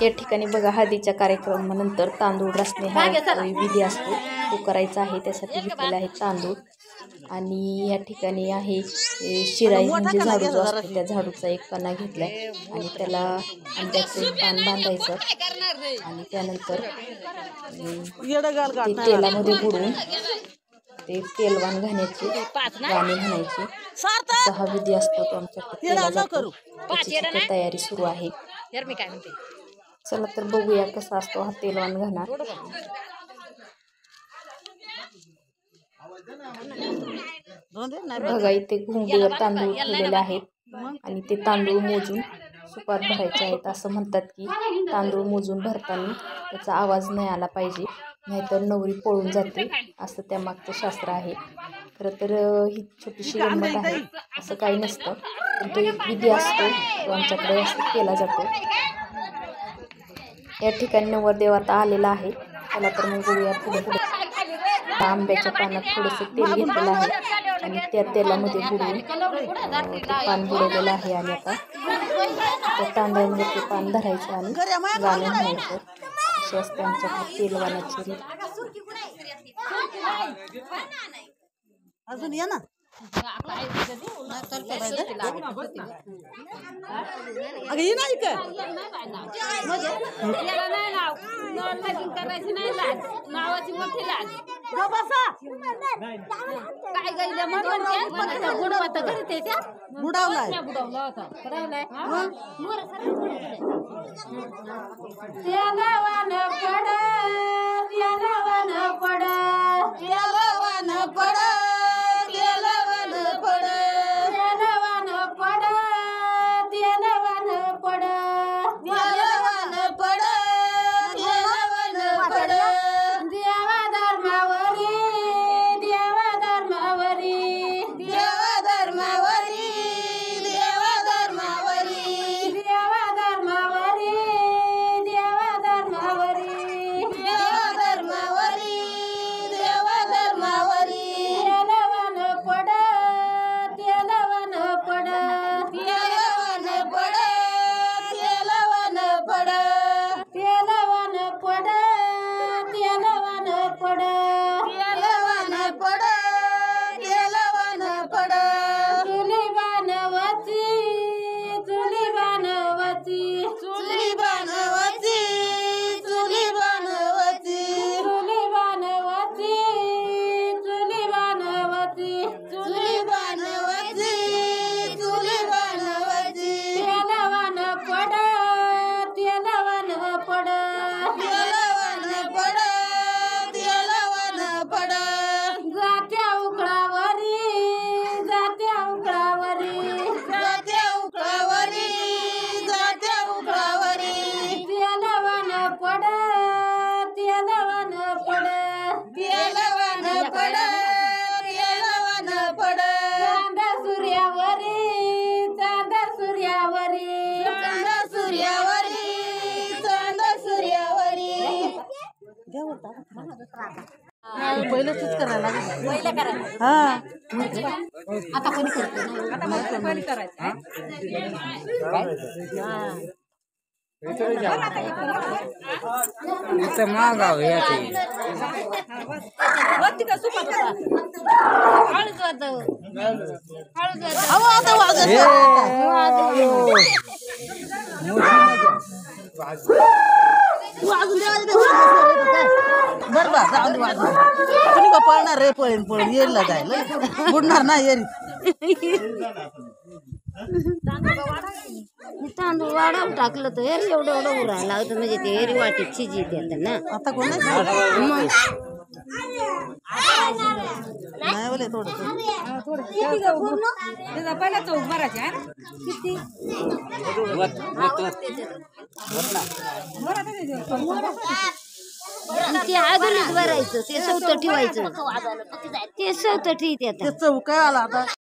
या ठिकाणी बघा हळदीच्या कार्यक्रमानंतर तांदूळ रचणे हा विधी असतो तो करायचा आहे। त्यासाठी घेतलेला आहे तांदूळ आणि या ठिकाणी आहे शिराई म्हणजे झाडू जो असतो त्या झाडूचा एक कणा घेतलाय आणि त्याला आंब्याचे पान बांधायचं आणि त्यानंतर ते तेलामध्ये बुडवून ते तेलवान घाण्याची गाणी म्हणायची असा हा विधी असतो तो आमच्याकडे केला जातो। त्याची तयारी सुरू आहे। चला तर बघूया कसा असतो हा तेलवान घाणा। बघा इथे घोंगडीवर तांदूळ ठेवलेले आहेत आणि ते तांदूळ मोजून सुपात भरायचे आहेत। असं म्हणतात की तांदूळ मोजून भरताना त्याचा आवाज नाही आला पाहिजे नाहीतर नवरी पळून जाते असं त्यामागचं शास्त्र आहे। खरं तर ही छोटीशी गंमत आहे, असं काही नसतं पण तो एक विधी असतो तो आमच्याकडे असं केला जातो। या ठिकाणी नवरदेव आता आलेला आहे। चला तर मग बघूया पुढे पुढे। आंब्याच्या पानात थोडंसं तेल घेतलेलं आहे आणि त्या तेलामध्ये बुडवून ते पान बुडवलेलं आहे आणि आता त्या तांदळामध्ये ते पान धरायचं आणि गाणं म्हणायचं। अशी असते आमच्याकडे तेलवानाची रीत। अजून या ना अगं ये नाही का नावाची मोठी लाज काय गायला बुडावलाय पहिलंच करायला आता कोणी करतो आता कोणी करायचं मागाव तुम्ही का पळणार रे पळून पळून येईल जायला बुडणार ना येईल तांदूळ वाढवून टाकलं तर एवढं एवढं उरायला होतं म्हणजे ते एरी वाटीत शिजी देत ना आता कोण नाही बोले थोडं पहिला चौक भरायचे ते आधुनिक भरायचं ते सवत ठेवायचं ते सवत ठेवते आता चौक आला आता